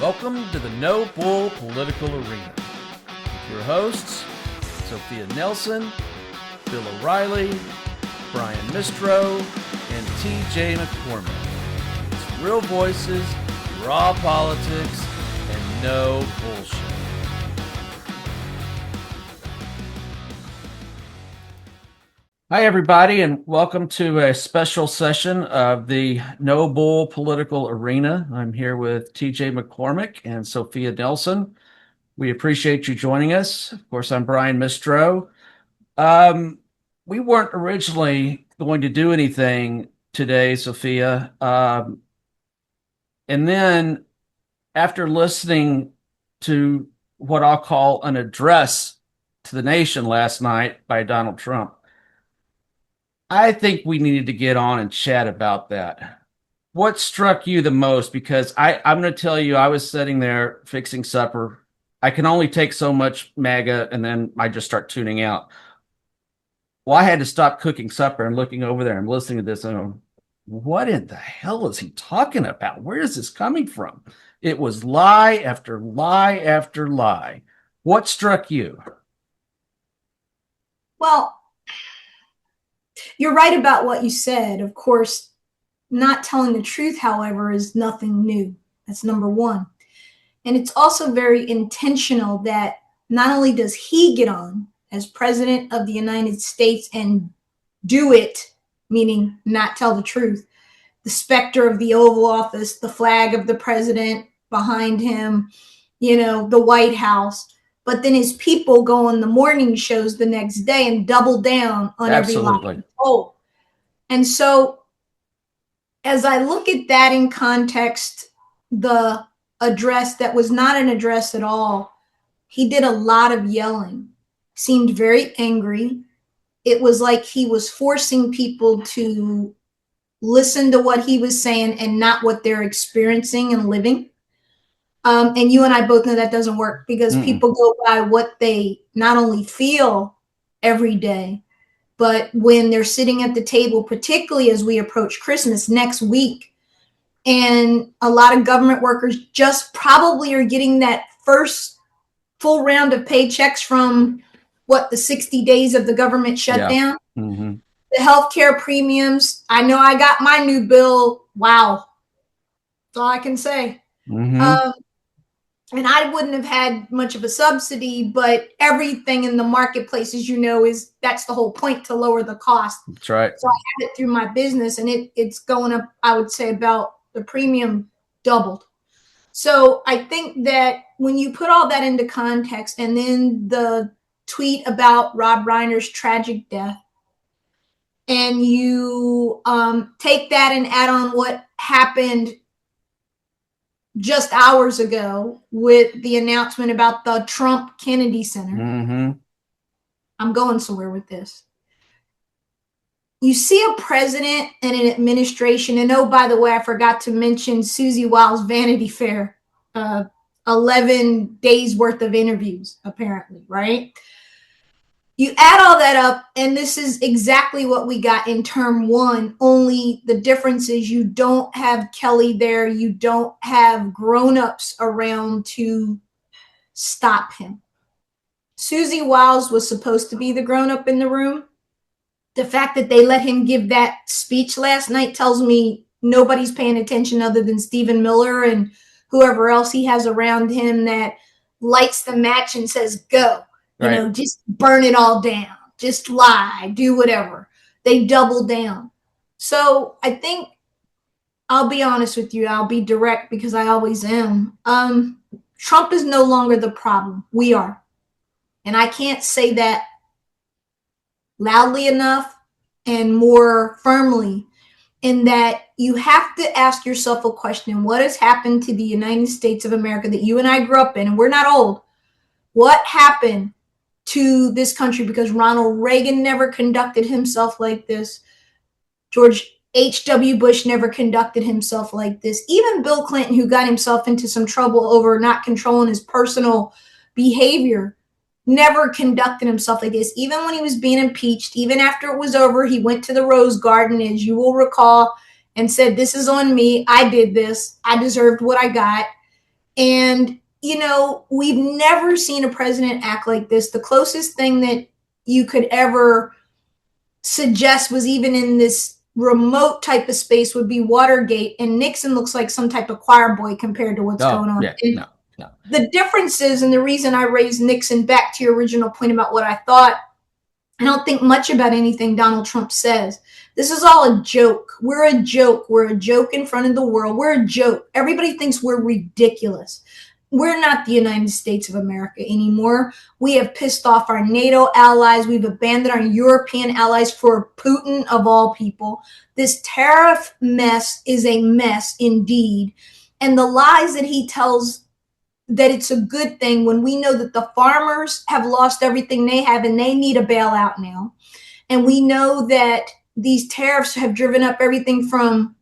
Welcome to the No Bull Political Arena. With your hosts, Sophia Nelson, Bill O'Reilly, Brian MISTROT, and TJ McCormick. It's real voices, raw politics, and no bullshit. Hi, everybody, and welcome to a special session of the No Bull Political Arena. I'm here with TJ McCormick and Sophia Nelson. We appreciate you joining us. Of course, I'm Brian MISTROT. We weren't originally going to do anything today, Sophia. And then after listening to what I'll call an address to the nation last night by Donald Trump, I think we needed to get on and chat about that. What struck you the most? Because I'm going to tell you, I was sitting there fixing supper. I can only take so much MAGA, and then I just start tuning out. Well, I had to stop cooking supper and looking over there and listening to this and going, what in the hell is he talking about? Where is this coming from? It was lie after lie after lie. What struck you? Well, you're right about what you said. Of course, not telling the truth, however, is nothing new. That's number one. And it's also very intentional that not only does he get on as president of the United States and do it, meaning not tell the truth, the specter of the Oval Office, the flag of the president behind him, the White House, but then his people go on the morning shows the next day and double down on every lie. Oh, and so as I look at that in context, the address that was not an address at all, he did a lot of yelling, seemed very angry. It was like he was forcing people to listen to what he was saying and not what they're experiencing and living. And you and I both know that doesn't work because people go by what they not only feel every day, but when they're sitting at the table, particularly as we approach Christmas next week, and a lot of government workers just probably are getting that first full round of paychecks from the 60 days of the government shutdown. Yeah. Mm-hmm. The healthcare premiums. I know I got my new bill. Wow. That's all I can say. Mm-hmm. And I wouldn't have had much of a subsidy, but everything in the marketplace, as you know, that's the whole point, to lower the cost. That's right. So I have it through my business, and it's going up, I would say, about the premium doubled. So I think that when you put all that into context, and then the tweet about Rob Reiner's tragic death, and you take that and add on what happened just hours ago with the announcement about the Trump Kennedy Center. Mm-hmm. I'm going somewhere with this. You see a president and an administration, and oh, by the way, I forgot to mention SUSIE Wiles' Vanity Fair, 11 days worth of interviews, apparently, right? You add all that up, and this is exactly what we got in term one, only the difference is you don't have Kelly there. You don't have grown-ups around to stop him. SUSIE Wiles was supposed to be the grown-up in the room. The fact that they let him give that speech last night tells me nobody's paying attention other than Stephen Miller and whoever else he has around him that lights the match and says, go. Right. Just burn it all down. Just lie. Do whatever. They double down. So I think, I'll be honest with you. I'll be direct because I always am. Trump is no longer the problem. We are. And I can't say that loudly enough and more firmly, in that you have to ask yourself a question. What has happened to the United States of America that you and I grew up in? And we're not old. What happened to this country? Because Ronald Reagan never conducted himself like this. George H.W. Bush never conducted himself like this. Even Bill Clinton, who got himself into some trouble over not controlling his personal behavior, never conducted himself like this. Even when he was being impeached, even after it was over, he went to the Rose Garden, as you will recall, and said, this is on me. I did this. I deserved what I got. And, we've never seen a president act like this. The closest thing that you could ever suggest was even in this remote type of space would be Watergate, and Nixon looks like some type of choir boy compared to what's going on. Yeah, no. The difference is, and the reason I raised Nixon, back to your original point about what I thought, I don't think much about anything Donald Trump says. This is all a joke. We're a joke. We're a joke in front of the world. We're a joke. Everybody thinks we're ridiculous. We're not the United States of America anymore. We have pissed off our NATO allies. We've abandoned our European allies for Putin of all people. This tariff mess is a mess indeed. And the lies that he tells that it's a good thing when we know that the farmers have lost everything they have and they need a bailout now. And we know that these tariffs have driven up everything from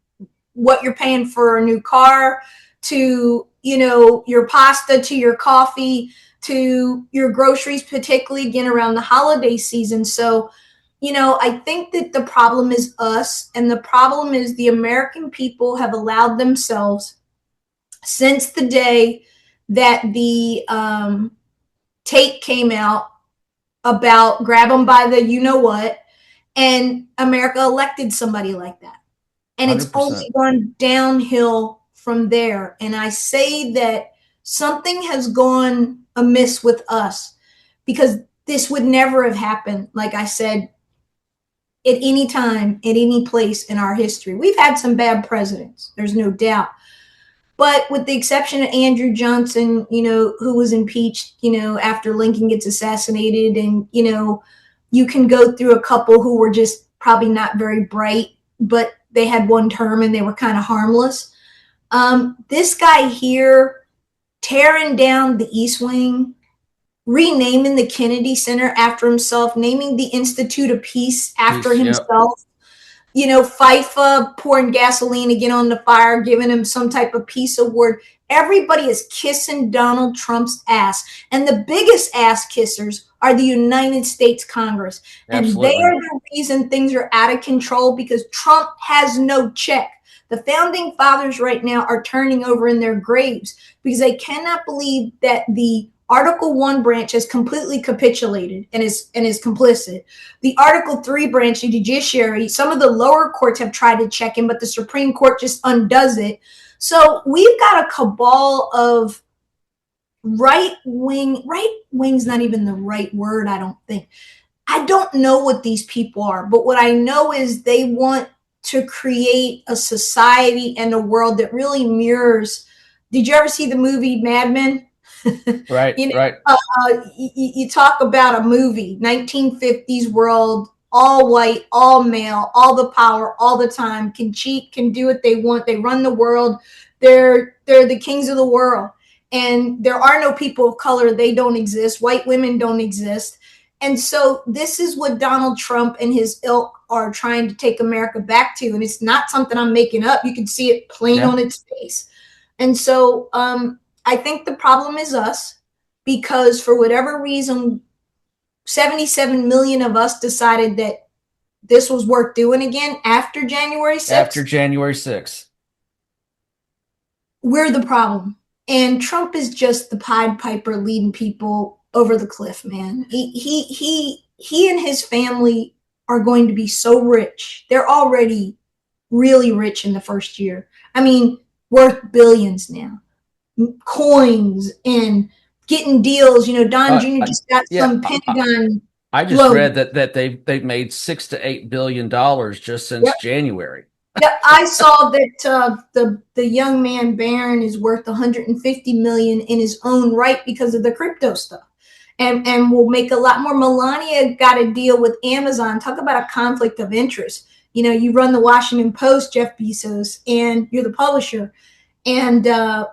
what you're paying for a new car to, your pasta, to your coffee, to your groceries, particularly again around the holiday season. So, I think that the problem is us, and the problem is the American people have allowed themselves, since the day that the tape came out about grab them by the you-know-what, and America elected somebody like that. And 100%. It's only gone downhill from there. And I say that something has gone amiss with us, because this would never have happened, like I said, at any time, at any place in our history. We've had some bad presidents, there's no doubt. But with the exception of Andrew Johnson, who was impeached, after Lincoln gets assassinated, and, you can go through a couple who were just probably not very bright, but they had one term and they were kind of harmless. This guy here, tearing down the East Wing, renaming the Kennedy Center after himself, naming the Institute of Peace after himself. FIFA pouring gasoline again on the fire, giving him some type of peace award. Everybody is kissing Donald Trump's ass. And the biggest ass kissers are the United States Congress. Absolutely. And they are the reason things are out of control, because Trump has no check. The founding fathers right now are turning over in their graves because they cannot believe that the Article 1 branch has completely capitulated and is complicit. The Article 3 branch, the judiciary, some of the lower courts have tried to check him, but the Supreme Court just undoes it. So we've got a cabal of right wing's not even the right word, I don't think. I don't know what these people are, but what I know is they want to create a society and a world that really mirrors. Did you ever see the movie Mad Men? Right, right. You talk about a movie, 1950s world, all white, all male, all the power, all the time, can cheat, can do what they want. They run the world. They're the kings of the world. And there are no people of color. They don't exist. White women don't exist. And so this is what Donald Trump and his ilk are trying to take America back to. And it's not something I'm making up. You can see it plain on its face. And so I think the problem is us, because for whatever reason, 77 million of us decided that this was worth doing again after January 6th. After January 6th. We're the problem. And Trump is just the Pied Piper leading people over the cliff, man. He and his family are going to be so rich. They're already really rich in the first year. I mean, worth billions now. Coins and getting deals. Don Jr. just got some Pentagon. I just read that they've made $6 to $8 billion just since January. Yeah, I saw that the young man Barron is worth 150 million in his own right because of the crypto stuff, and will make a lot more. Melania got a deal with Amazon. Talk about a conflict of interest. You run the Washington Post, Jeff Bezos, and you're the publisher. And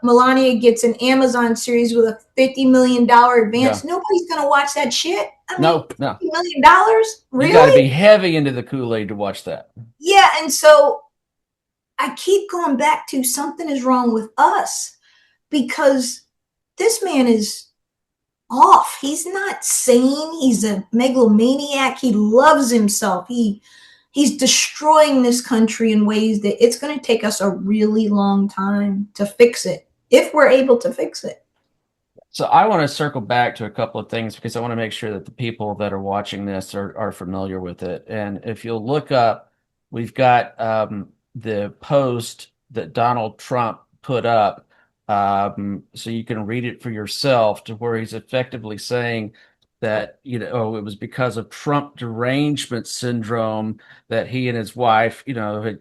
Melania gets an Amazon series with a $50 million advance. Yeah. Nobody's going to watch that shit. No. $50 million? Really? You got to be heavy into the Kool-Aid to watch that. Yeah, and so I keep going back to something is wrong with us, because this man is off. He's not sane. He's a megalomaniac. He loves himself. He's destroying this country in ways that it's going to take us a really long time to fix it. if we're able to fix it. So I want to circle back to a couple of things because I want to make sure that the people that are watching this are familiar with it. And if you'll look up, we've got the post that Donald Trump put up, so you can read it for yourself, to where he's effectively saying that, oh, it was because of Trump derangement syndrome that he and his wife,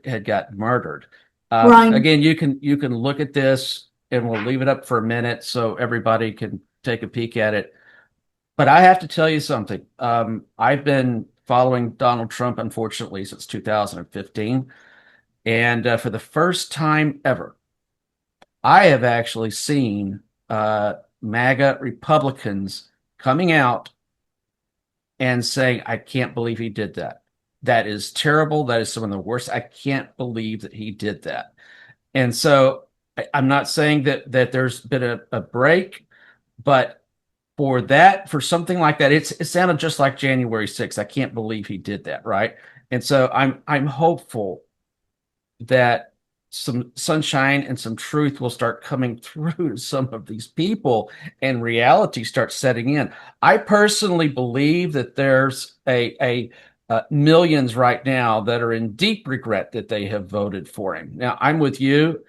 had got murdered. Right. Again, you can look at this, and we'll leave it up for a minute so everybody can take a peek at it. But I have to tell you something. I've been following Donald Trump, unfortunately, since 2015. And for the first time ever, I have actually seen MAGA Republicans coming out and saying, I can't believe he did that. That is terrible. That is some of the worst. I can't believe that he did that. And so I'm not saying that there's been a break, but for something like that, it sounded just like January 6th. I can't believe he did that, right? And so I'm hopeful that some sunshine and some truth will start coming through to some of these people and reality starts setting in. I personally believe that there's a millions right now that are in deep regret that they have voted for him. Now, I'm with you.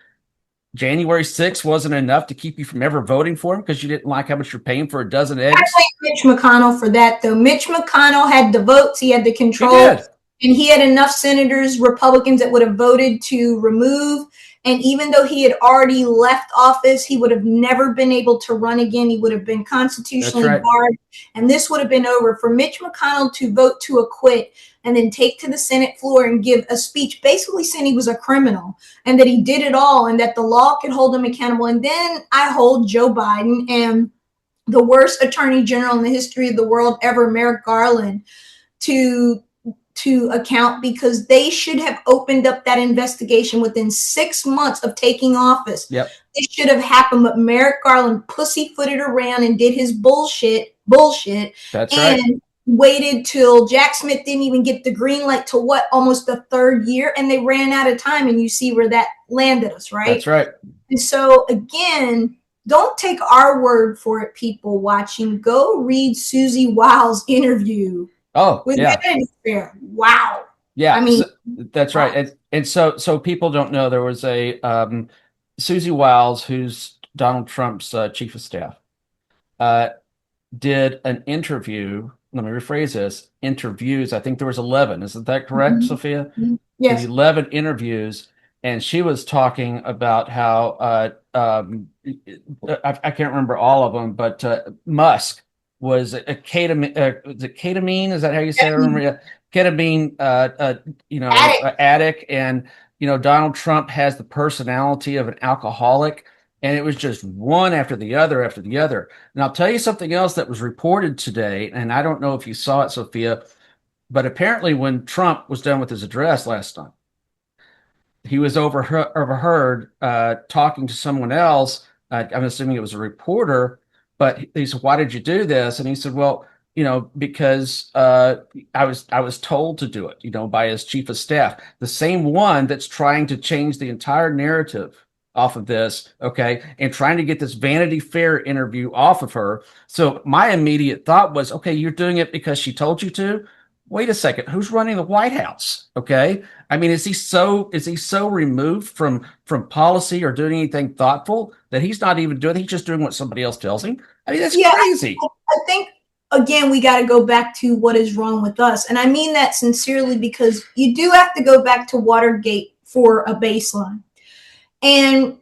January 6th wasn't enough to keep you from ever voting for him because you didn't like how much you're paying for a dozen eggs. I blame Mitch McConnell for that, though. Mitch McConnell had the votes, he had the control, He did. and he had enough senators, Republicans, that would have voted to remove. And even though he had already left office, he would have never been able to run again. He would have been constitutionally barred, and this would have been over. For Mitch McConnell to vote to acquit and then take to the Senate floor and give a speech basically saying he was a criminal and that he did it all and that the law could hold him accountable. And then I hold Joe Biden and the worst attorney general in the history of the world ever, Merrick Garland, to account, because they should have opened up that investigation within 6 months of taking office. Yep. It should have happened, but Merrick Garland pussyfooted around and did his bullshit. That's right. And waited till Jack Smith didn't even get the green light to almost the third year, and they ran out of time, and you see where that landed us, right? That's right. And so again, don't take our word for it, people watching. Go read Susie Wiles' interview. With Vanity Fair. Wow. Yeah, I mean, that's right. And so people don't know, there was a Susie Wiles, who's Donald Trump's chief of staff, did an interview. Let me rephrase this. Interviews. I think there was 11. Isn't that correct, Sophia? Yes. 11 interviews, and she was talking about how I can't remember all of them, but Musk was a ketamine. Is that how you say it? I remember ketamine, addict. And, Donald Trump has the personality of an alcoholic, and it was just one after the other after the other. And I'll tell you something else that was reported today, and I don't know if you saw it, Sophia, but apparently when Trump was done with his address last night, he was overheard talking to someone else. I'm assuming it was a reporter, but he said, "Why did you do this?" And he said, "Well, because I was told to do it, by his chief of staff, the same one that's trying to change the entire narrative off of this, okay, and trying to get this Vanity Fair interview off of her." So my immediate thought was, okay, you're doing it because she told you to. Wait a second, who's running the White House? Okay, I mean, is he so removed from policy or doing anything thoughtful that he's not even doing? He's just doing what somebody else tells him. I mean, that's crazy. I think again we got to go back to what is wrong with us, and I mean that sincerely, because you do have to go back to Watergate for a baseline. And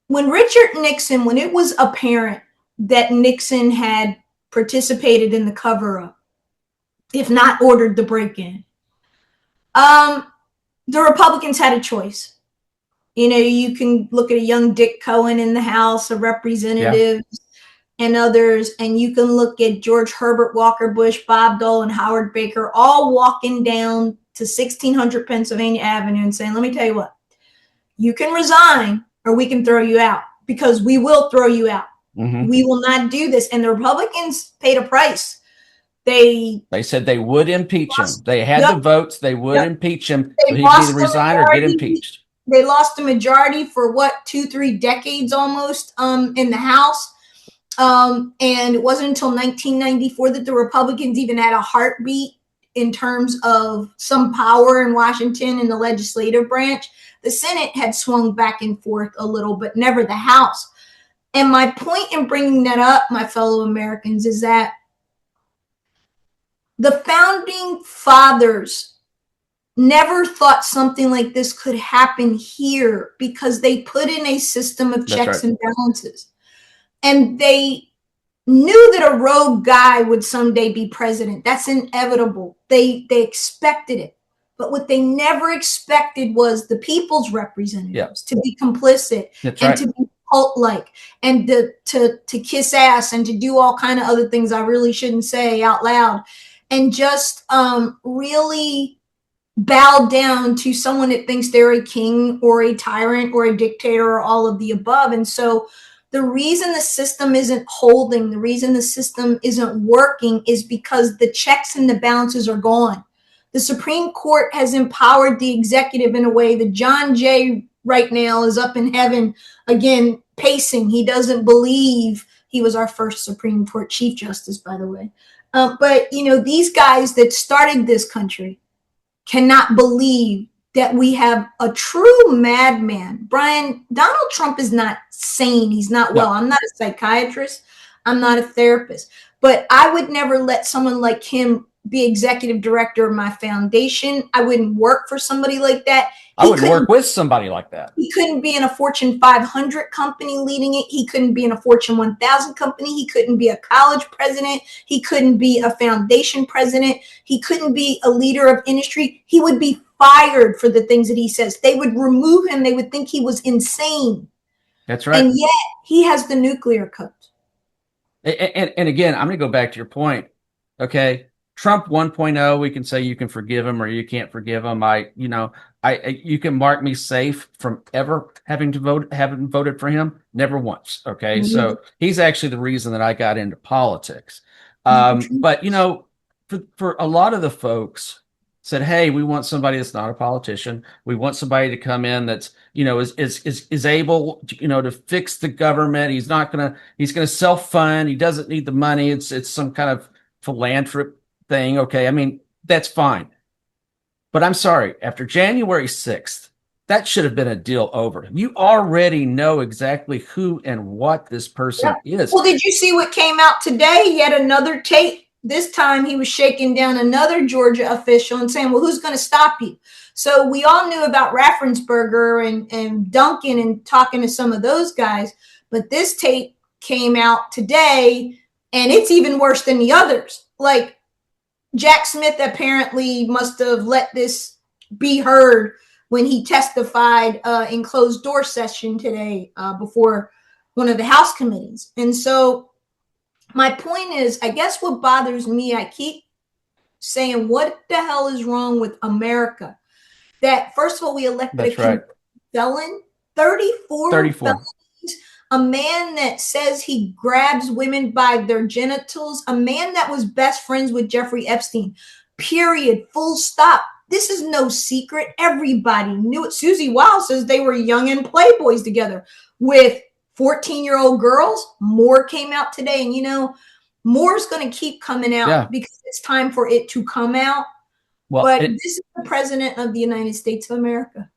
when Richard Nixon, when it was apparent that Nixon had participated in the cover-up, if not ordered the break-in, the Republicans had a choice. You can look at a young Dick Cohen in the House of Representatives and others, and you can look at George Herbert Walker Bush, Bob Dole, and Howard Baker all walking down to 1600 Pennsylvania Avenue and saying, "Let me tell you what, you can resign or we can throw you out, because we will throw you out. We will not do this." And the Republicans paid a price. They said they would impeach him. They had the votes. They would impeach him. So he'd either resign or get impeached. They lost a majority for what, 2-3 decades almost in the House. And it wasn't until 1994 that the Republicans even had a heartbeat in terms of some power in Washington in the legislative branch. The Senate had swung back and forth a little, but never the House. And my point in bringing that up, my fellow Americans, is that the founding fathers never thought something like this could happen here because they put in a system of checks and balances. And they knew that a rogue guy would someday be president. That's inevitable. They expected it. But what they never expected was the people's representatives to be complicit to be cult-like and to kiss ass and to do all kind of other things I really shouldn't say out loud, and just really bow down to someone that thinks they're a king or a tyrant or a dictator or all of the above. And so the reason the system isn't holding, the reason the system isn't working is because the checks and the balances are gone. The Supreme Court has empowered the executive in a way that John Jay right now is up in heaven, again, pacing. He doesn't believe he was our first Supreme Court Chief Justice, by the way. But, you know, these guys that started this country cannot believe that we have a true madman. Brian, Donald Trump is not sane. He's not well. I'm not a psychiatrist. I'm not a therapist. But I would never let someone like him be executive director of my foundation. I wouldn't work for somebody like that. I wouldn't work with somebody like that. He couldn't be in a Fortune 500 company leading it. He couldn't be in a Fortune 1000 company. He couldn't be a college president. He couldn't be a foundation president. He couldn't be a leader of industry. He would be fired for the things that he says. They would remove him. They would think he was insane. That's right. And yet he has the nuclear code. And again, I'm going to go back to your point. Okay. Trump 1.0, we can say you can forgive him or you can't forgive him. You can mark me safe from ever having voted for him. Never once. Okay. Mm-hmm. So he's actually the reason that I got into politics. But, you know, for a lot of the folks said, hey, we want somebody that's not a politician. We want somebody to come in that's, you know, is able to, you know, to fix the government. He's going to self-fund. He doesn't need the money. It's some kind of philanthropy thing. Okay. I mean, that's fine. But I'm sorry, after January 6th, that should have been a deal over. You already know exactly who and what this person is. Well, did you see what came out today? Yet another tape. This time he was shaking down another Georgia official and saying, well, who's going to stop you? So we all knew about Raffensperger and Duncan and talking to some of those guys. But this tape came out today and it's even worse than the others. Like, Jack Smith apparently must have let this be heard when he testified in closed door session today before one of the House committees. And so my point is, I guess what bothers me, I keep saying, what the hell is wrong with America? That, first of all, we elected felon, 34 felons. A man that says he grabs women by their genitals, a man that was best friends with Jeffrey Epstein, period, full stop. This is no secret. Everybody knew it. Susie Wiles says they were young and playboys together with 14-year-old girls. More came out today. And, you know, more's going to keep coming out because it's time for it to come out. Well, but this is the president of the United States of America.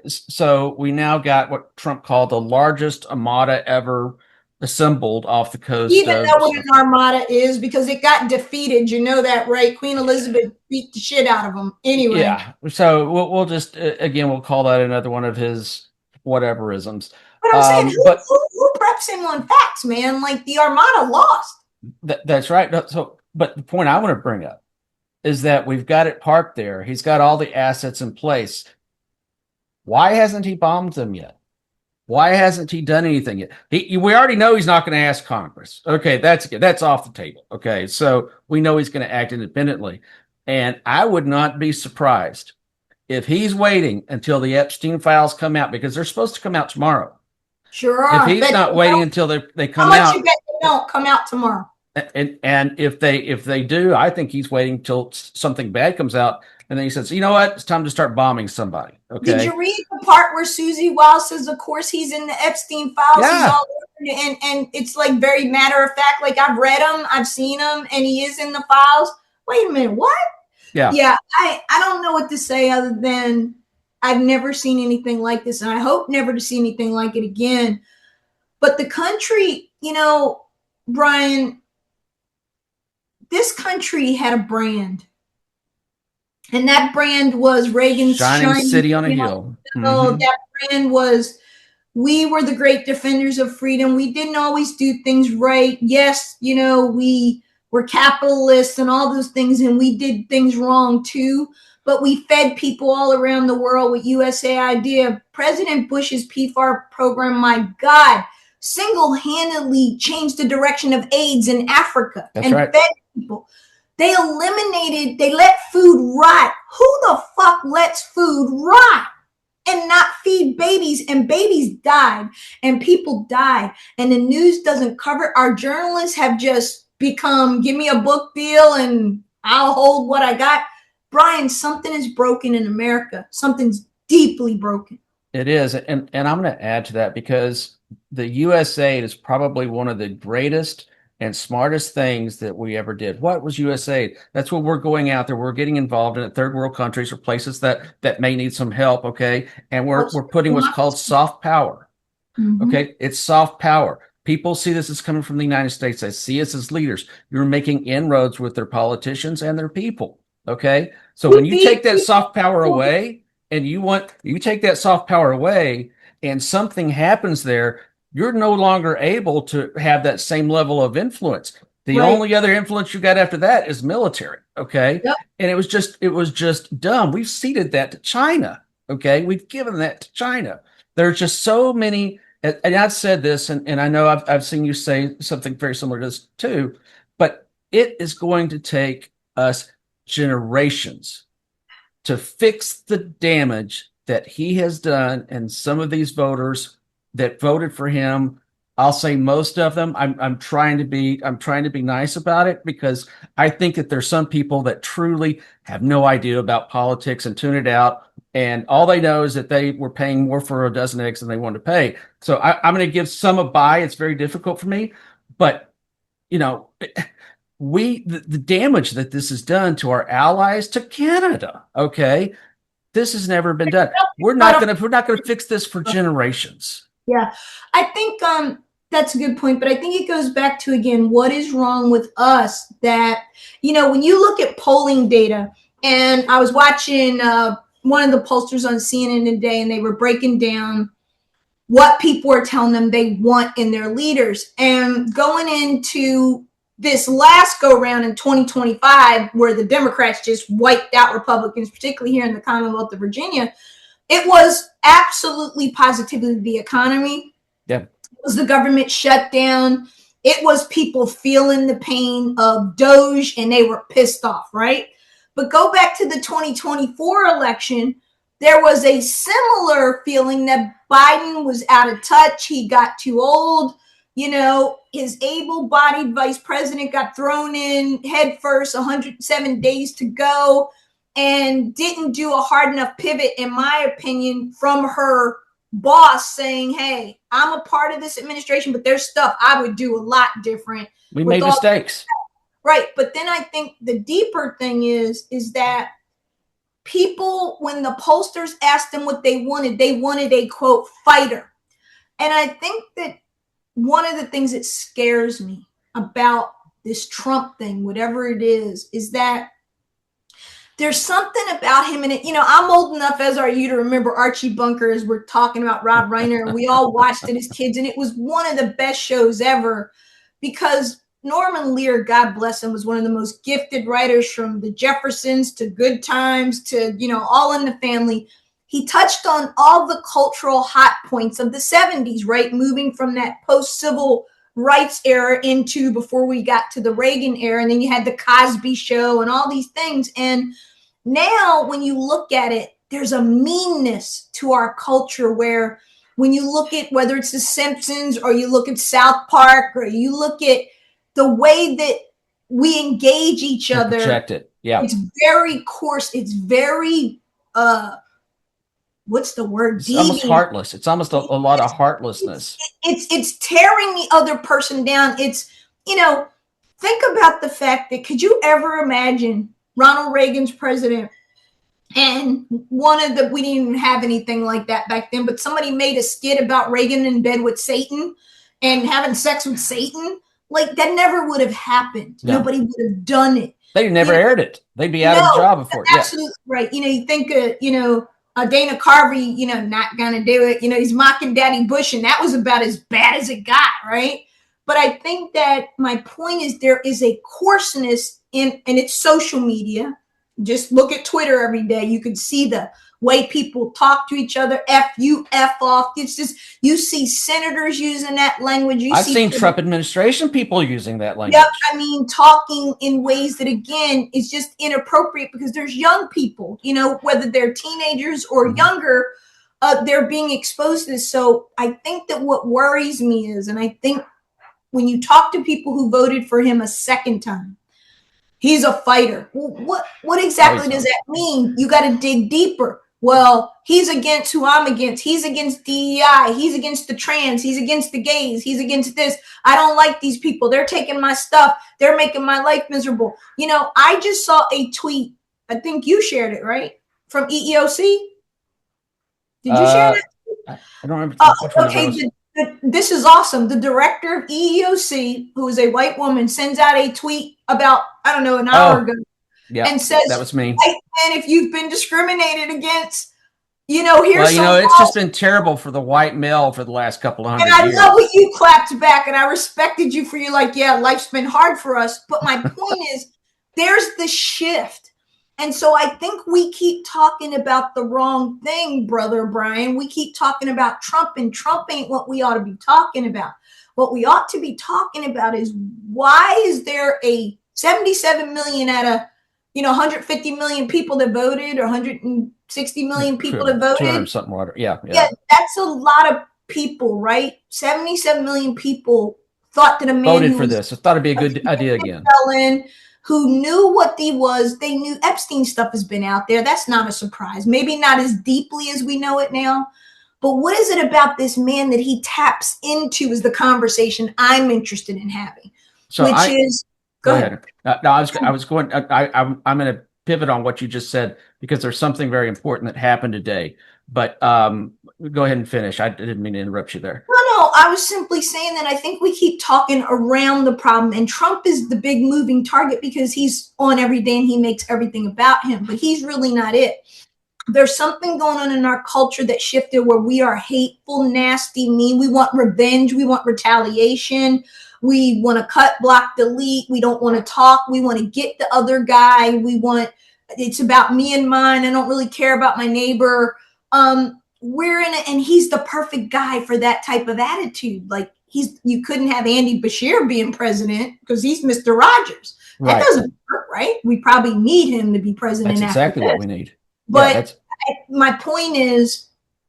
So we now got what Trump called the largest armada ever assembled off the coast. Even know what an armada is because it got defeated. You know that, right? Queen Elizabeth beat the shit out of them. Anyway. Yeah. So we'll just, again, we'll call that another one of his whateverisms. But I'm saying, who preps him on facts, man? Like the armada lost. That's right. So, but the point I want to bring up is that we've got it parked there. He's got all the assets in place. Why hasn't he bombed them yet? Why hasn't he done anything yet? We already know he's not going to ask Congress. Okay, that's good. That's off the table. Okay, so we know he's going to act independently. And I would not be surprised if he's waiting until the Epstein files come out, because they're supposed to come out tomorrow. Sure are. If he's not waiting until they come out. How out. much you bet they don't come out tomorrow? And if they do, I think he's waiting till something bad comes out. And then he says, you know what? It's time to start bombing somebody. Okay. Did you read the part where Susie Wiles says, of course, he's in the Epstein files. Yeah. He's all over, and it's like very matter of fact. Like, I've read him, I've seen him, and he is in the files. Wait a minute, what? Yeah. Yeah, I don't know what to say other than I've never seen anything like this, and I hope never to see anything like it again. But the country, you know, Brian, this country had a brand. And that brand was Reagan's Shining City on a Hill. That brand was, we were the great defenders of freedom. We didn't always do things right. Yes, you know, we were capitalists and all those things, and we did things wrong too. But we fed people all around the world with USAID. President Bush's PFAR program, my God, single-handedly changed the direction of AIDS in Africa. That's right. Fed people. They let food rot. Who the fuck lets food rot and not feed babies? And babies died and people died. And the news doesn't cover it. Our journalists have just become, give me a book deal and I'll hold what I got. Brian, something is broken in America. Something's deeply broken. It is. And I'm going to add to that, because the USAID is probably one of the greatest and smartest things that we ever did. What was USAID? That's what we're going out there. We're getting involved in third world countries or places that may need some help. Okay. And we're putting what's called soft power. Okay. It's soft power. People see this as coming from the United States. They see us as leaders. You're making inroads with their politicians and their people. Okay. So when you take that soft power away and you take that soft power away and something happens there, you're no longer able to have that same level of influence. The only other influence you got after that is military. Okay. Yep. And it was just dumb. We've ceded that to China. Okay. We've given that to China. There's just so many, and I've said this, and I know I've seen you say something very similar to this too, but it is going to take us generations to fix the damage that he has done, and some of these voters that voted for him, I'll say most of them. I'm trying to be nice about it, because I think that there's some people that truly have no idea about politics and tune it out, and all they know is that they were paying more for a dozen eggs than they wanted to pay. So I'm going to give some a buy. It's very difficult for me, but you know, the damage that this has done to our allies, to Canada. Okay, this has never been done. We're not going to fix this for generations. Yeah, I think that's a good point, but I think it goes back to, again, what is wrong with us that, you know, when you look at polling data, and I was watching one of the pollsters on CNN today, and they were breaking down what people are telling them they want in their leaders. And going into this last go round in 2025, where the Democrats just wiped out Republicans, particularly here in the Commonwealth of Virginia, it was absolutely positively the economy. Yeah. It was the government shutdown. It was people feeling the pain of Doge, and they were pissed off, right? But go back to the 2024 election, there was a similar feeling that Biden was out of touch. He got too old. You know, his able-bodied vice president got thrown in head first, 107 days to go, and didn't do a hard enough pivot, in my opinion, from her boss saying, hey, I'm a part of this administration, but there's stuff I would do a lot different. We made mistakes. Right. But then I think the deeper thing is that people, when the pollsters asked them what they wanted a, quote, fighter. And I think that one of the things that scares me about this Trump thing, whatever it is that there's something about him. And it, you know, I'm old enough, as are you, to remember Archie Bunker, as we're talking about Rob Reiner, and we all watched it as kids. And it was one of the best shows ever, because Norman Lear, God bless him, was one of the most gifted writers, from the Jeffersons to Good Times to, you know, All in the Family. He touched on all the cultural hot points of the 70s, right? Moving from that post-civil rights era into before we got to the Reagan era. And then you had the Cosby Show and all these things. And now when you look at it, there's a meanness to our culture, where when you look at whether it's The Simpsons, or you look at South Park, or you look at the way that we engage each other. Project it. Yeah. It's very coarse. It's very, what's the word? It's almost heartless. It's almost a lot of heartlessness. It's tearing the other person down. It's, think about the fact that, could you ever imagine Ronald Reagan's president, and we didn't even have anything like that back then, but somebody made a skit about Reagan in bed with Satan and having sex with Satan. Like, that never would have happened. No. Nobody would have done it. They never aired it. They'd be out of a job before. Absolutely right. You think, Dana Carvey, not gonna do it. He's mocking Daddy Bush, and that was about as bad as it got, right? But I think that my point is, there is a coarseness and it's social media. Just look at Twitter every day. You can see the way people talk to each other. F you, F off. It's just, you see senators using that language. I've seen Trump administration people using that language. Yep. Talking in ways that, again, is just inappropriate, because there's young people, whether they're teenagers or younger, they're being exposed to this. So I think that what worries me is, and I think when you talk to people who voted for him a second time, he's a fighter. Well, what exactly does that mean? You got to dig deeper. Well, he's against who I'm against. He's against DEI. He's against the trans. He's against the gays. He's against this. I don't like these people. They're taking my stuff. They're making my life miserable. I just saw a tweet. I think you shared it, right? From EEOC. Did you share that? I don't remember. Okay. This is awesome. The director of EEOC, who is a white woman, sends out a tweet about, I don't know, an hour ago. Yeah, and says, that was me. And if you've been discriminated against, here's it's just been terrible for the white male for the last couple of hundred years. And I love what you clapped back, and I respected you for you. Like, yeah, life's been hard for us. But my point is, there's the shift. And so I think we keep talking about the wrong thing, Brother Brian. We keep talking about Trump, and Trump ain't what we ought to be talking about. What we ought to be talking about is, why is there a 77 million out of 150 million people that voted, or 160 million people that voted? 200 something water. Yeah. That's a lot of people, right? 77 million people thought that a man voted for this. I thought it'd be a good idea again. Who knew what he was. They knew Epstein stuff has been out there. That's not a surprise. Maybe not as deeply as we know it now. But what is it about this man that he taps into is the conversation I'm interested in having. So go ahead. No, I'm going to pivot on what you just said, because there's something very important that happened today. But go ahead and finish. I didn't mean to interrupt you there. No, I was simply saying that I think we keep talking around the problem, and Trump is the big moving target because he's on every day and he makes everything about him, but he's really not it. There's something going on in our culture that shifted, where we are hateful, nasty, mean. We want revenge. We want retaliation. We want to cut, block, delete. We don't want to talk. We want to get the other guy. It's about me and mine. I don't really care about my neighbor. We're in it, and he's the perfect guy for that type of attitude. Like, you couldn't have Andy Bashir being president because he's Mr. Rogers. That doesn't work, right? We probably need him to be president. That's exactly what we need. But my point is,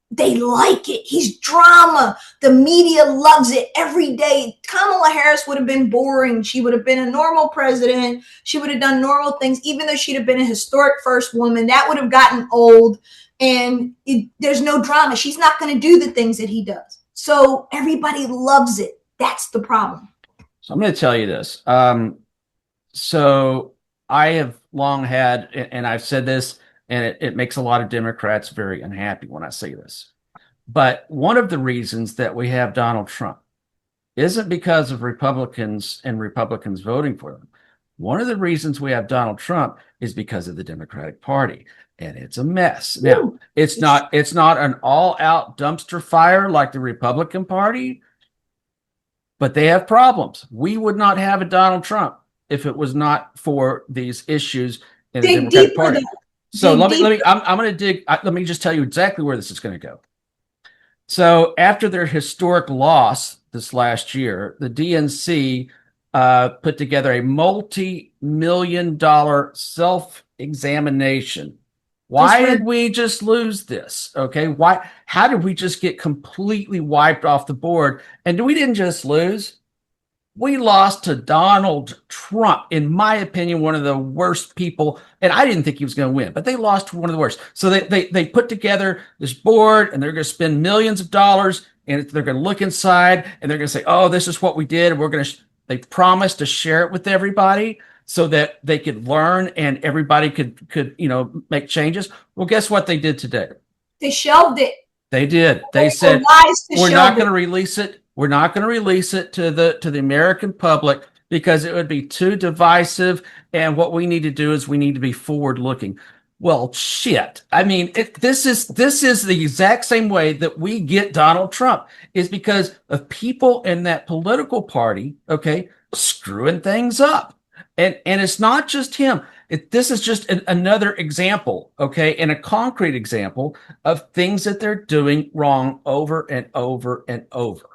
they like it. He's drama. The media loves it every day. Kamala Harris would have been boring. She would have been a normal president. She would have done normal things, even though she'd have been a historic first woman. That would have gotten old. And there's no drama. She's not going to do the things that he does. So everybody loves it. That's the problem. So I'm going to tell you this. So I have long had, and I've said this, and it makes a lot of Democrats very unhappy when I say this. But one of the reasons that we have Donald Trump isn't because of Republicans and Republicans voting for him. One of the reasons we have Donald Trump is because of the Democratic Party. And it's a mess. Now, it's not an all-out dumpster fire like the Republican Party, but they have problems. We would not have a Donald Trump if it was not for these issues in the Democratic Party. So let me just tell you exactly where this is going to go. So after their historic loss this last year, the DNC put together a multi-million-dollar self-examination. Why did we just lose this? Okay. How did we just get completely wiped off the board? And we didn't just lose. We lost to Donald Trump, in my opinion, one of the worst people. And I didn't think he was going to win, but they lost to one of the worst. So they put together this board, and they're going to spend millions of dollars, and they're going to look inside, and they're going to say, oh, this is what we did. And we're going to, they promised to share it with everybody so that they could learn and everybody could, make changes. Well, guess what they did today? They shelved it. They did. They said, we're not going to release it. We're not going to release it to the American public because it would be too divisive. And what we need to do is we need to be forward looking. Well, shit. I mean, this is the exact same way that we get Donald Trump, is because of people in that political party, okay, screwing things up. And it's not just him. This is just another example, okay, and a concrete example of things that they're doing wrong over and over and over.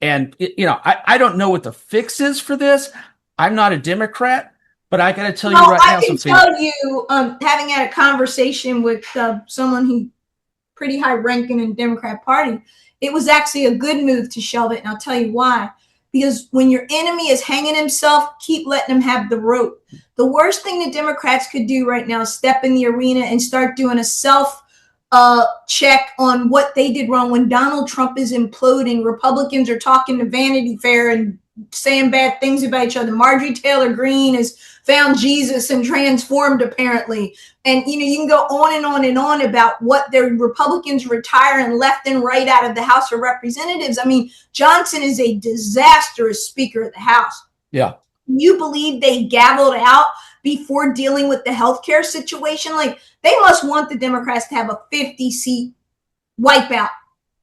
And, I don't know what the fix is for this. I'm not a Democrat, but I got to tell you right now. I can tell you, having had a conversation with someone who pretty high ranking in the Democrat Party, it was actually a good move to shelve it. And I'll tell you why. Because when your enemy is hanging himself, keep letting him have the rope. The worst thing the Democrats could do right now is step in the arena and start doing a self check on what they did wrong. When Donald Trump is imploding, Republicans are talking to Vanity Fair and saying bad things about each other. Marjorie Taylor Greene has found Jesus and transformed, apparently. And, you can go on and on and on about what the Republicans retiring left and right out of the House of Representatives. I mean, Johnson is a disastrous Speaker of the House. Yeah. You believe they gavelled out before dealing with the healthcare situation? Like, they must want the Democrats to have a 50-seat wipeout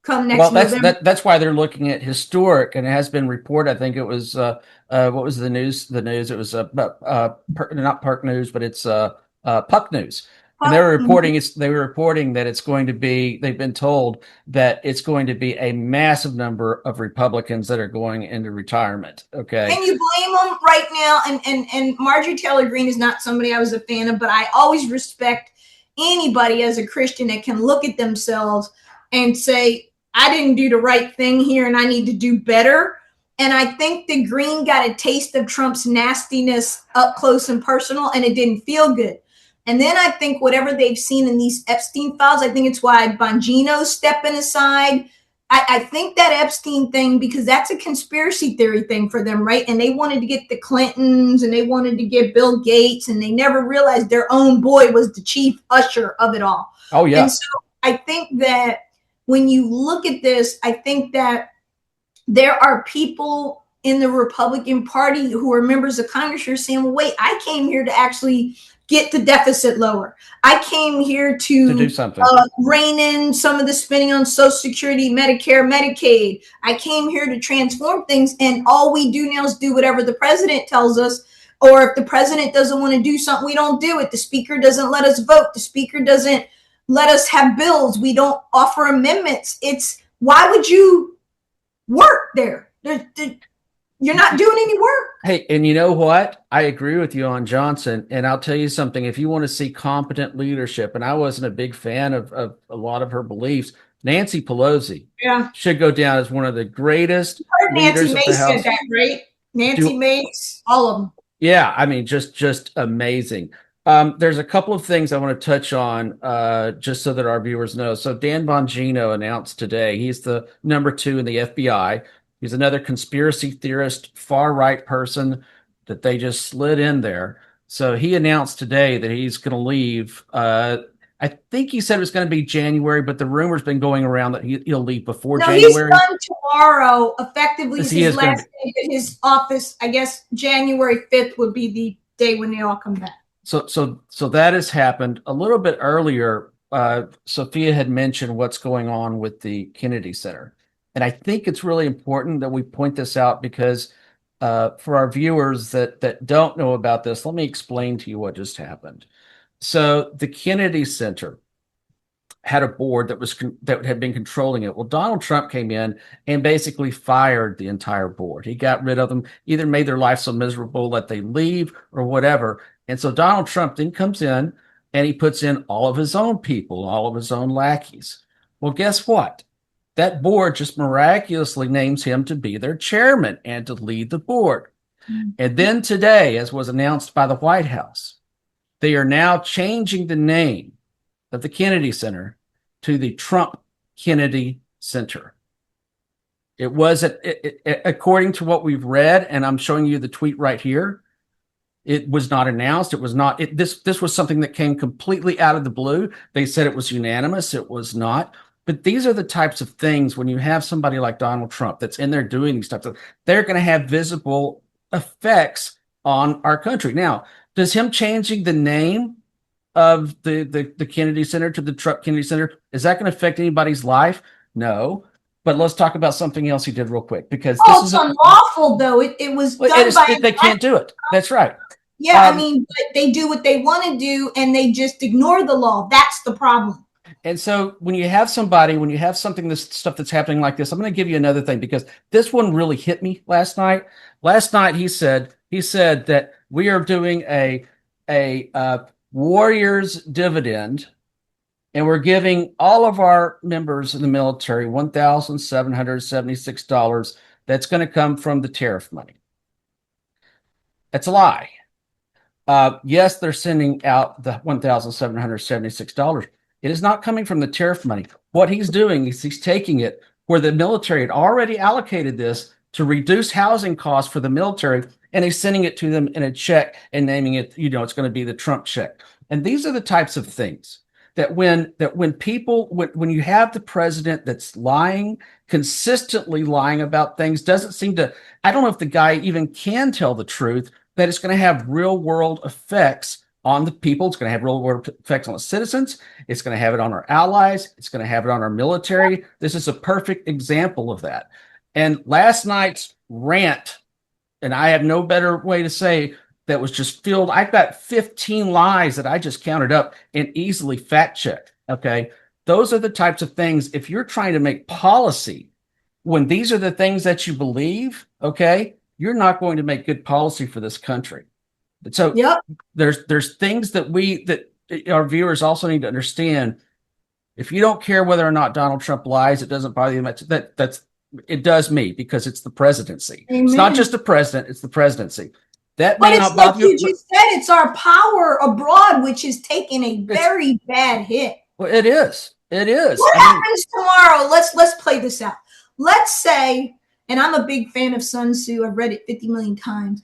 come next November. That's why they're looking at historic, and it has been reported. I think it was what was the news? It was not Park News, but it's Puck News. And they were reporting that it's going to be, they've been told that it's going to be a massive number of Republicans that are going into retirement. Okay. Can you blame them right now? And Marjorie Taylor Greene is not somebody I was a fan of, but I always respect anybody as a Christian that can look at themselves and say, I didn't do the right thing here and I need to do better. And I think the Green got a taste of Trump's nastiness up close and personal, and it didn't feel good. And then I think whatever they've seen in these Epstein files, I think it's why Bongino's stepping aside. I think that Epstein thing, because that's a conspiracy theory thing for them, right? And they wanted to get the Clintons and they wanted to get Bill Gates, and they never realized their own boy was the chief usher of it all. Oh, yeah. And so I think that when you look at this, I think that there are people in the Republican Party who are members of Congress who are saying, well, wait, I came here to actually get the deficit lower. I came here to do something. Rein in some of the spending on Social Security, Medicare, Medicaid. I came here to transform things, and all we do now is do whatever the president tells us. Or if the president doesn't want to do something, we don't do it. The speaker doesn't let us vote. The speaker doesn't let us have bills. We don't offer amendments. It's, why would you work there? You're not doing any work. Hey, and you know what? I agree with you on Johnson. And I'll tell you something. If you want to see competent leadership, and I wasn't a big fan of a lot of her beliefs, Nancy Pelosi should go down as one of the greatest leaders of the House. Nancy Mace said that, right? Nancy Mace, all of them. Yeah, I mean, just amazing. There's a couple of things I want to touch on just so that our viewers know. So Dan Bongino announced today, he's the number 2 in the FBI. He's another conspiracy theorist, far-right person that they just slid in there. So he announced today that he's going to leave. I think he said it was going to be January, but the rumor's been going around that he'll leave before January. He's done tomorrow. Effectively, his last day at his office. I guess January 5th would be the day when they all come back. So that has happened. A little bit earlier, Sophia had mentioned what's going on with the Kennedy Center. And I think it's really important that we point this out because for our viewers that don't know about this, let me explain to you what just happened. So the Kennedy Center had a board that had been controlling it. Well, Donald Trump came in and basically fired the entire board. He got rid of them, either made their life so miserable that they leave or whatever. And so Donald Trump then comes in and he puts in all of his own people, all of his own lackeys. Well, guess what? That board just miraculously names him to be their chairman and to lead the board. And then today, as was announced by the White House, they are now changing the name of the Kennedy Center to the Trump Kennedy Center. It was, according to what we've read, and I'm showing you the tweet right here, it was not announced. It was not, this was something that came completely out of the blue. They said it was unanimous. It was not. But these are the types of things when you have somebody like Donald Trump that's in there doing these types of, they're going to have visible effects on our country. Now, does him changing the name of the Kennedy Center to the Trump Kennedy Center, is that going to affect anybody's life? No. But let's talk about something else he did real quick, because this is unlawful, though. It was done by they can't do it. That's right. Yeah, I mean, but they do what they want to do, and they just ignore the law. That's the problem. And so when you have somebody, when you have something, this stuff that's happening like this, I'm going to give you another thing, because this one really hit me last night. Last night he said that we are doing a Warriors dividend, and we're giving all of our members in the military $1,776 that's going to come from the tariff money. That's a lie. Yes, they're sending out the $1,776. It is not coming from the tariff money. What he's doing is he's taking it where the military had already allocated this to reduce housing costs for the military, and he's sending it to them in a check and naming it, it's going to be the Trump check. And these are the types of things that when you have the president that's lying, consistently lying about things, doesn't seem to, I don't know if the guy even can tell the truth, that it's going to have real world effects on the people. It's going to have real world effects on the citizens. It's going to have it on our allies. It's going to have it on our military. This is a perfect example of that. And last night's rant, and I have no better way to say, that was just filled. I've got 15 lies that I just counted up and easily fact checked. Okay. Those are the types of things, if you're trying to make policy, when these are the things that you believe, okay, you're not going to make good policy for this country. So yep. There's things that our viewers also need to understand. If you don't care whether or not Donald Trump lies, it doesn't bother you much. It does me, because it's the presidency. Amen. It's not just the president, it's the presidency. That may not bother you. Like you just said, it's our power abroad, which is taking a very bad hit. Well, it is. It is. What happens tomorrow? Let's play this out. Let's say, and I'm a big fan of Sun Tzu. I've read it 50 million times.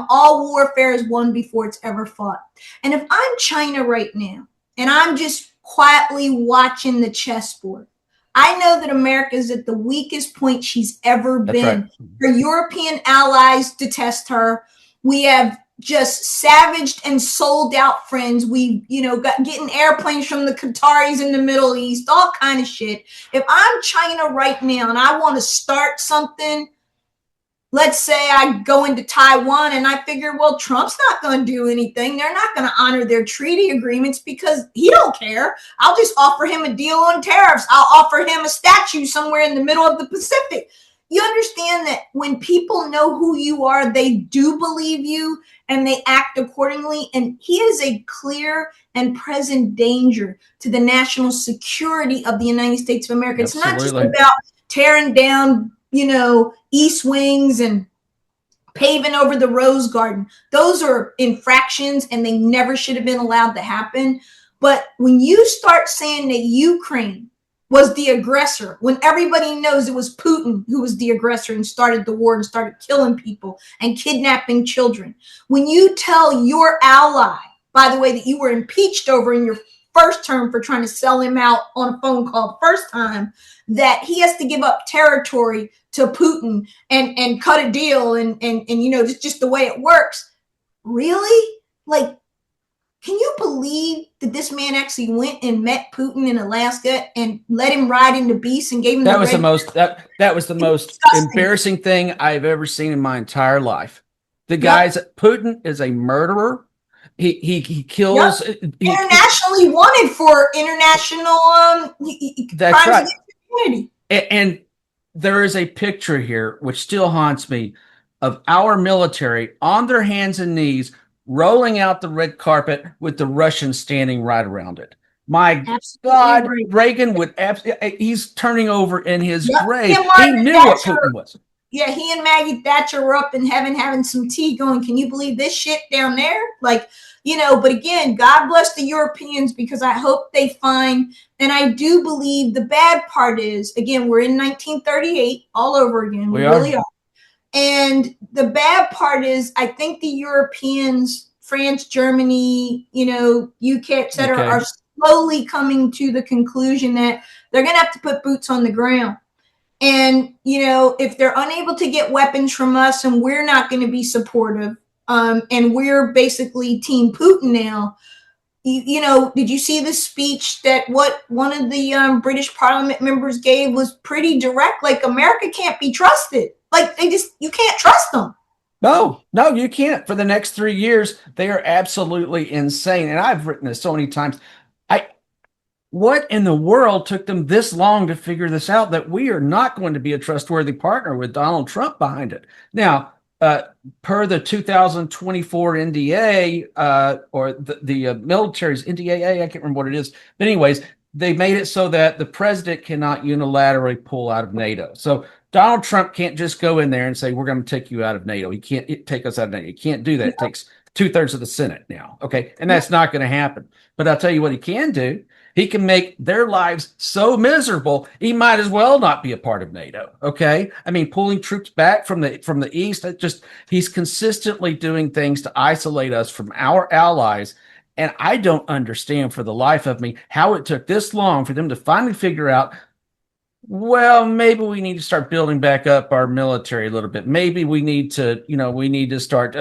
All warfare is won before it's ever fought. And if I'm China right now, and I'm just quietly watching the chessboard, I know that America is at the weakest point she's ever been. Right. Her European allies detest her. We have just savaged and sold out friends. We, got getting airplanes from the Qataris in the Middle East, all kind of shit. If I'm China right now and I want to start something, let's say I go into Taiwan and I figure, well, Trump's not going to do anything. They're not going to honor their treaty agreements because he don't care. I'll just offer him a deal on tariffs. I'll offer him a statue somewhere in the middle of the Pacific. You understand that when people know who you are, they do believe you and they act accordingly. And he is a clear and present danger to the national security of the United States of America. Absolutely. It's not just about tearing down, east wings and paving over the Rose Garden. Those are infractions and they never should have been allowed to happen. But when you start saying that Ukraine was the aggressor, when everybody knows it was Putin who was the aggressor and started the war and started killing people and kidnapping children. When you tell your ally, by the way, that you were impeached over in your first term for trying to sell him out on a phone call the first time, that he has to give up territory to Putin and cut a deal and just the way it works. Really? Like, can you believe that this man actually went and met Putin in Alaska and let him ride in the beast and gave him that was the most embarrassing thing I've ever seen in my entire life. The guy's Putin is a murderer. He kills internationally wanted for international that's crimes right. against humanity. And there is a picture here which still haunts me of our military on their hands and knees rolling out the red carpet with the Russians standing right around it. My Absolutely God, agree. Reagan would absolutely, he's turning over in his Yep. He grave. and He Margaret knew what Thatcher. Putin was. Yeah, he and Maggie Thatcher were up in heaven having some tea going, can you believe this shit down there? Like, but again, God bless the Europeans, because I hope they find, and I do believe the bad part is, again, we're in 1938 all over again. We really are. And the bad part is, I think the Europeans, France, Germany, UK, et cetera, Okay. are slowly coming to the conclusion that they're going to have to put boots on the ground. And, if they're unable to get weapons from us and we're not going to be supportive, and we're basically Team Putin now, did you see the speech that what one of the British Parliament members gave was pretty direct? Like, America can't be trusted. Like, you can't trust them. No, you can't. For the next 3 years, they are absolutely insane. And I've written this so many times. What in the world took them this long to figure this out, that we are not going to be a trustworthy partner with Donald Trump behind it? Now, per the 2024 NDA, or the military's NDAA, I can't remember what it is. But anyways, they made it so that the president cannot unilaterally pull out of NATO. So Donald Trump can't just go in there and say, we're going to take you out of NATO. He can't take us out of NATO. He can't do that. It takes 2/3 of the Senate now. Okay. And that's not going to happen. But I'll tell you what he can do. He can make their lives so miserable, he might as well not be a part of NATO. Okay. I mean, pulling troops back from the east, he's consistently doing things to isolate us from our allies. And I don't understand for the life of me how it took this long for them to finally figure out, well, maybe we need to start building back up our military a little bit. Maybe we need to start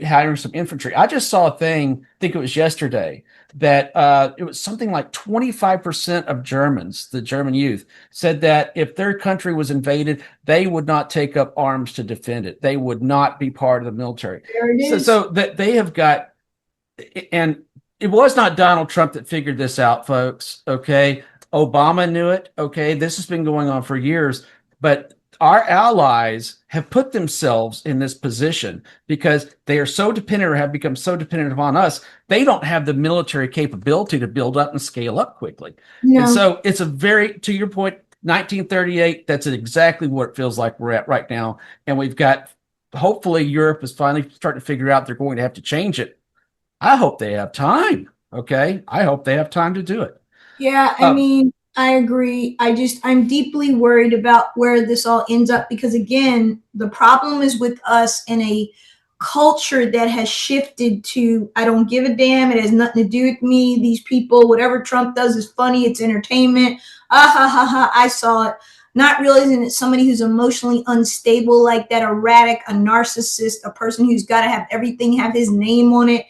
hiring some infantry. I just saw a thing, I think it was yesterday, that it was something like 25% of Germans, the German youth, said that if their country was invaded, they would not take up arms to defend it. They would not be part of the military. There it is. So that they have got, and it was not Donald Trump that figured this out, folks. Okay. Obama knew it. Okay. This has been going on for years, but our allies have put themselves in this position because they are so dependent, or have become so dependent upon us. They don't have the military capability to build up and scale up quickly. No. And so it's a very, to your point, 1938, that's exactly what it feels like we're at right now. And we've got, hopefully Europe is finally starting to figure out they're going to have to change it. I hope they have time. Okay. I hope they have time to do it. Yeah, I mean, I agree. I'm deeply worried about where this all ends up, because again, the problem is with us in a culture that has shifted to, I don't give a damn. It has nothing to do with me. These people, whatever Trump does is funny. It's entertainment. Ah, ha, ha, ha. I saw it. Not realizing it's somebody who's emotionally unstable like that, erratic, a narcissist, a person who's got to have everything have his name on it.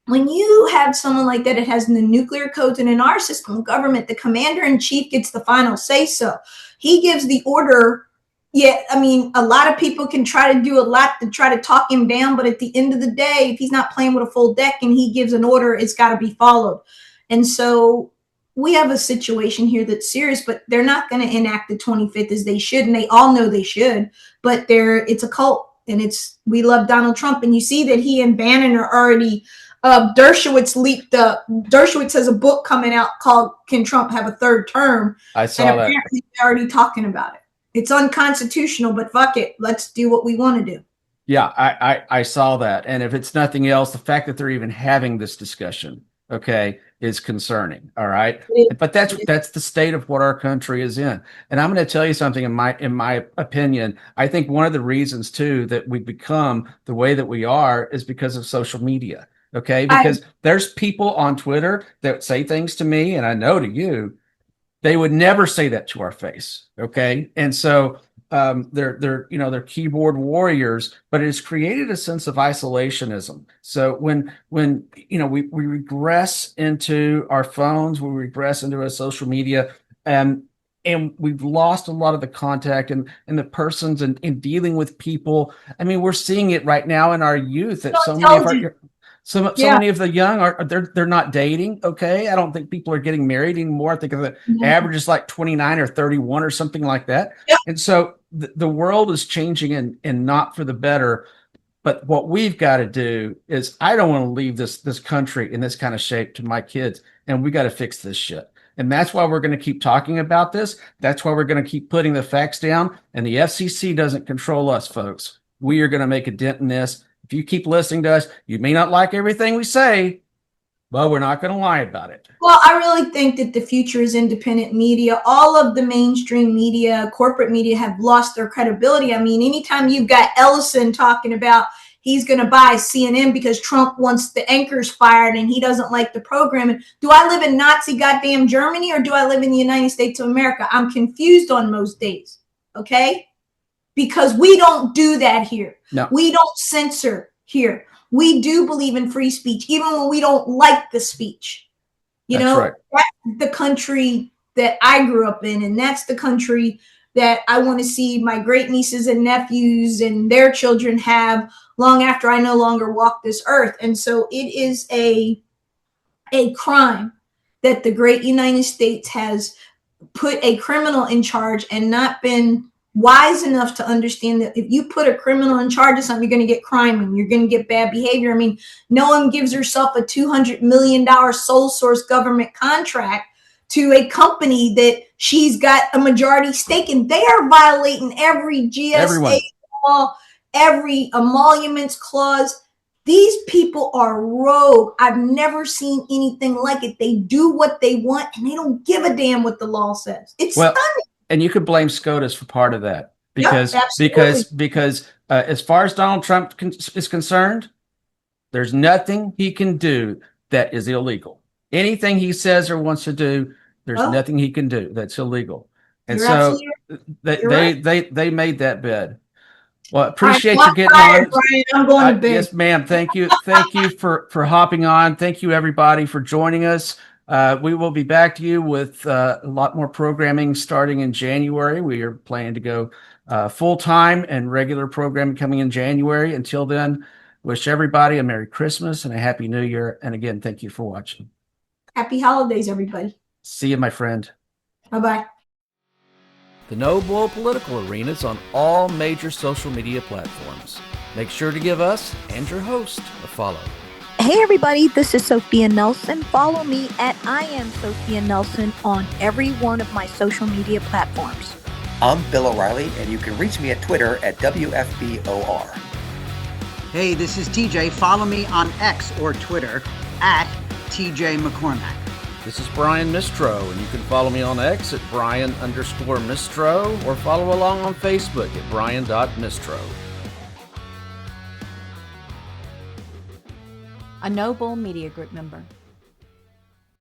When you have someone like that, it has the nuclear codes, and in our system of government, the commander in chief gets the final say so. He gives the order. Yeah, I mean, a lot of people can try to do a lot to try to talk him down, but at the end of the day, if he's not playing with a full deck and he gives an order, it's got to be followed. And so we have a situation here that's serious, but they're not going to enact the 25th as they should, and they all know they should, but it's a cult, and we love Donald Trump, and you see that he and Bannon are already Dershowitz leaked. Dershowitz has a book coming out called "Can Trump Have a Third Term?" I saw and that. apparently they're already talking about it. It's unconstitutional, but fuck it, let's do what we want to do. Yeah, I saw that, and if it's nothing else, the fact that they're even having this discussion, okay, is concerning. All right, but that's the state of what our country is in. And I'm going to tell you something. In my opinion, I think one of the reasons too that we become the way that we are is because of social media. Okay, because there's people on Twitter that say things to me, and I know to you, they would never say that to our face. Okay, and so they're keyboard warriors, but it has created a sense of isolationism. So when we regress into our phones, we regress into our social media, and we've lost a lot of the contact and the persons and in dealing with people. I mean, we're seeing it right now in our youth that so many of the young they're not dating. Okay. I don't think people are getting married anymore. I think the average is like 29 or 31 or something like that. Yep. And so the world is changing and not for the better. But what we've got to do is, I don't want to leave this country in this kind of shape to my kids, and we got to fix this shit. And that's why we're going to keep talking about this. That's why we're going to keep putting the facts down. And the FCC doesn't control us, folks. We are going to make a dent in this. If you keep listening to us, you may not like everything we say, but we're not going to lie about it. Well, I really think that the future is independent media. All of the mainstream media, corporate media, have lost their credibility. I mean, anytime you've got Ellison talking about he's going to buy CNN because Trump wants the anchors fired and he doesn't like the programming. Do I live in Nazi goddamn Germany, or do I live in the United States of America? I'm confused on most days, okay? Because we don't do that here. No. We don't censor here. We do believe in free speech, even when we don't like the speech. You That's know, right. That's the country that I grew up in, and that's the country that I want to see my great nieces and nephews and their children have long after I no longer walk this earth. And so it is a crime that the great United States has put a criminal in charge and not been wise enough to understand that if you put a criminal in charge of something, you're going to get crime and you're going to get bad behavior. I mean, no one gives herself a $200 million sole source government contract to a company that she's got a majority stake in. They are violating every GSA law, every emoluments clause. These people are rogue. I've never seen anything like it. They do what they want and they don't give a damn what the law says. It's stunning. And you could blame SCOTUS for part of that, because Yep, as far as Donald Trump is concerned, there's nothing he can do that is illegal. Anything he says or wants to do, there's nothing he can do that's illegal. And so they made that bed. Well, appreciate you getting on. Brian, I'm going to bed. Yes, ma'am. Thank you. Thank you for hopping on. Thank you, everybody, for joining us. We will be back to you with a lot more programming starting in January. We are planning to go full-time and regular programming coming in January. Until then, wish everybody a Merry Christmas and a Happy New Year. And again, thank you for watching. Happy holidays, everybody. See you, my friend. Bye-bye. The No Bull Political Arena is on all major social media platforms. Make sure to give us and your host a follow. Hey everybody, this is Sophia Nelson. Follow me at I am Sophia Nelson on every one of my social media platforms. I'm Bill O'Reilly, and you can reach me at Twitter at WFBOR. Hey, this is TJ. Follow me on X or Twitter at TJ McCormack. This is Brian Mistro, and you can follow me on X at Brian_Mistro, or follow along on Facebook at Brian.Mistro. A No Bull Media Group member.